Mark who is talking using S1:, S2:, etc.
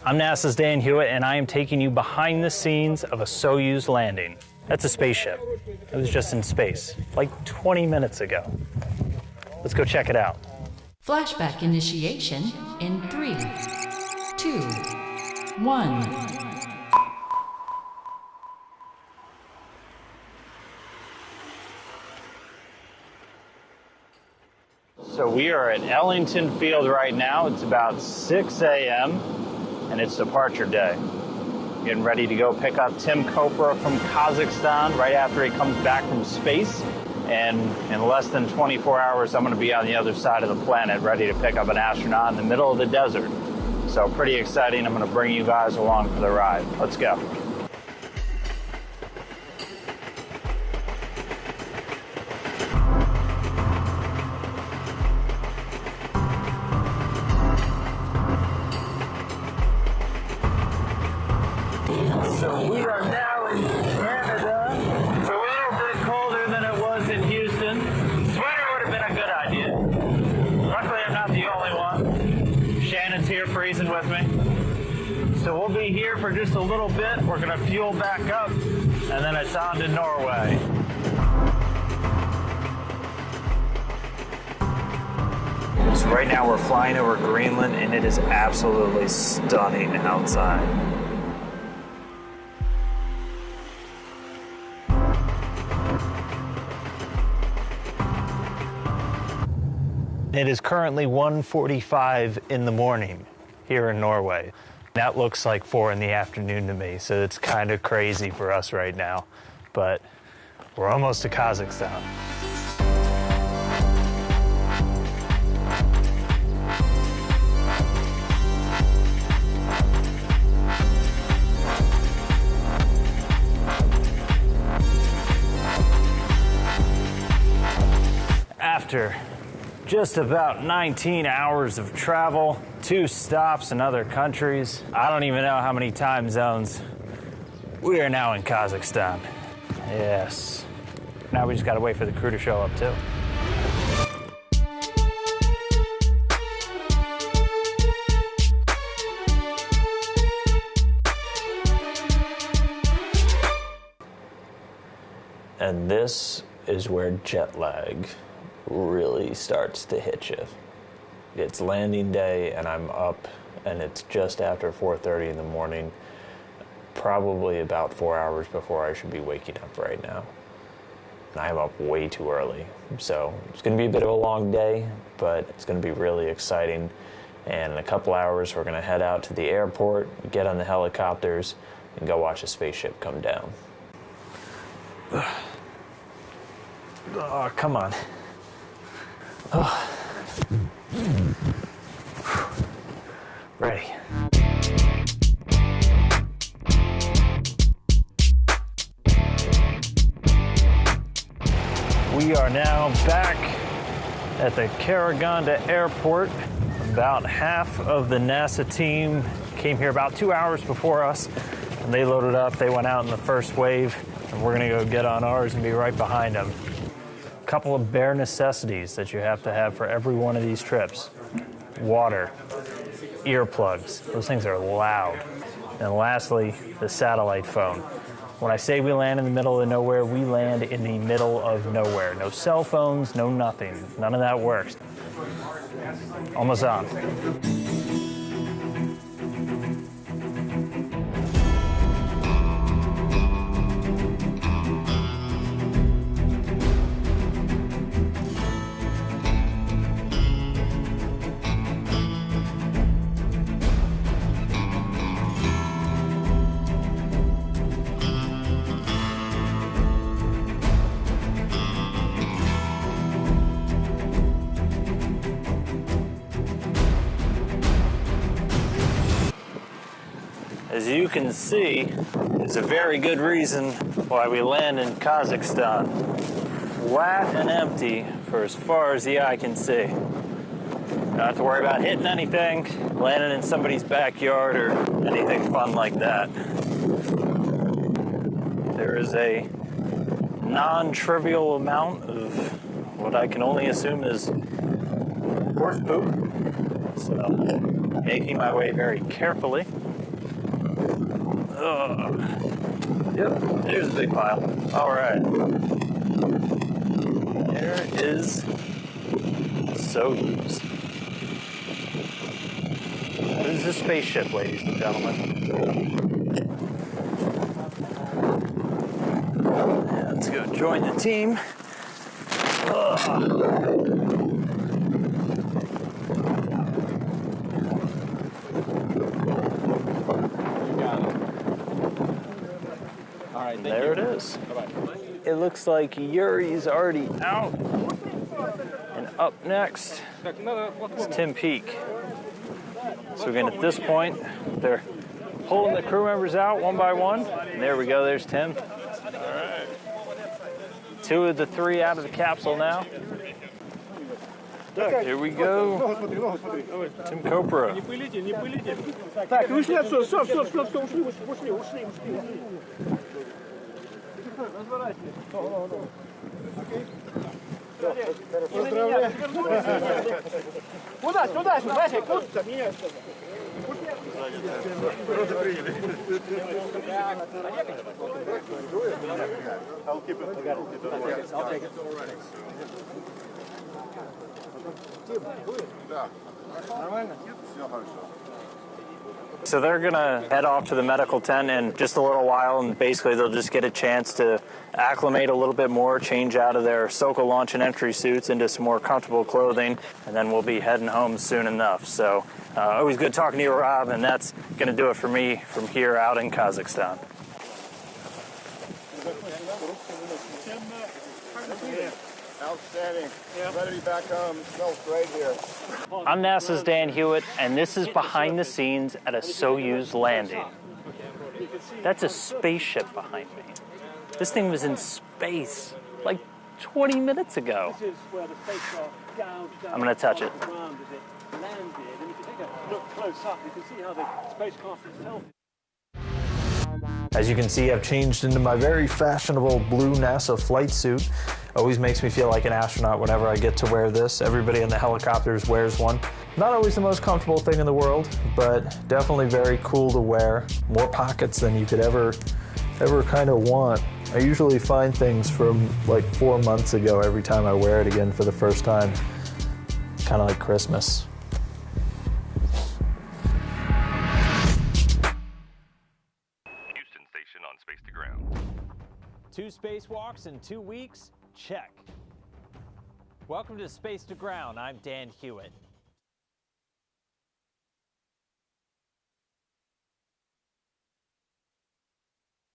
S1: I'm NASA's Dan Hewitt, and I am taking you behind the scenes of a Soyuz landing. That's a spaceship. It was just in space, like 20 minutes ago. Let's go check it out.
S2: Flashback initiation in 3, 2, 1.
S1: So we are at Ellington Field right now. It's about 6 a.m. and it's departure day. Getting ready to go pick up Tim Kopra from Kazakhstan right after he comes back from space. And in less than 24 hours, I'm going to be on the other side of the planet ready to pick up an astronaut in the middle of the desert. So pretty exciting. I'm going to bring you guys along for the ride. Let's go. So we are now in Canada. It's a little bit colder than it was in Houston. Sweater would have been a good idea. Luckily, I'm not the only one. Shannon's here freezing with me. So we'll be here for just a little bit. We're going to fuel back up, and then it's on to Norway. So right now we're flying over Greenland, and it is absolutely stunning outside. It is currently 1:45 in the morning here in Norway. That looks like 4 in the afternoon to me, so it's kind of crazy for us right now. But we're almost to Kazakhstan. After just about 19 hours of travel, 2 stops in other countries, I don't even know how many time zones, we are now in Kazakhstan. Yes. Now we just gotta wait for the crew to show up too. And this is where jet lag really starts to hit you. It's landing day and I'm up and it's just after 4:30 in the morning, probably about 4 hours before I should be waking up right now. And I'm up way too early. So it's gonna be a bit of a long day, but it's gonna be really exciting. And in a couple hours, we're gonna head out to the airport, get on the helicopters, and go watch a spaceship come down. Oh, come on. Oh. Ready. We are now back at the Karaganda Airport. About half of the NASA team came here about 2 hours before us, and they loaded up. They went out in the first wave, and we're gonna go get on ours and be right behind them. Couple of bare necessities that you have to have for every one of these trips. Water, earplugs, those things are loud. And lastly, the satellite phone. When I say we land in the middle of nowhere, we land in the middle of nowhere. No cell phones, no nothing. None of that works. Almost on. As you can see, there's a very good reason why we land in Kazakhstan. Flat and empty for as far as the eye can see. Don't have to worry about hitting anything, landing in somebody's backyard, or anything fun like that. There is a non-trivial amount of what I can only assume is horse poop. So making my way very carefully. Yep, there's a big pile. All right. There is Soyuz. This is a spaceship, ladies and gentlemen. Let's go join the team. There it is. It looks like Yuri's already out. And up next is Tim Peake. So again, at this point, they're pulling the crew members out one by one. And there we go, there's Tim. All right. 2 of the 3 out of the capsule now. Here we go. Tim Copra.
S3: I'll keep it. I'll take it.
S1: So they're gonna head off to the medical tent in just a little while, and basically they'll just get a chance to acclimate a little bit more, change out of their Soka launch and entry suits into some more comfortable clothing, and then we'll be heading home soon enough. So always good talking to you, Rob, and that's gonna do it for me from here out in Kazakhstan.
S3: Outstanding. Ready to be back home. It smells great here.
S1: I'm NASA's Dan Hewitt, and this is behind the scenes at a Soyuz landing. That's a spaceship behind me. This thing was in space like 20 minutes ago. I'm going to touch it. As you can see, I've changed into my very fashionable blue NASA flight suit. Always makes me feel like an astronaut whenever I get to wear this. Everybody in the helicopters wears one. Not always the most comfortable thing in the world, but definitely very cool to wear. More pockets than you could ever kind of want. I usually find things from like 4 months ago every time I wear it again for the first time. Kind of like Christmas.
S4: On Space to Ground.
S1: 2 spacewalks in 2 weeks? Check. Welcome to Space to Ground. I'm Dan Hewitt.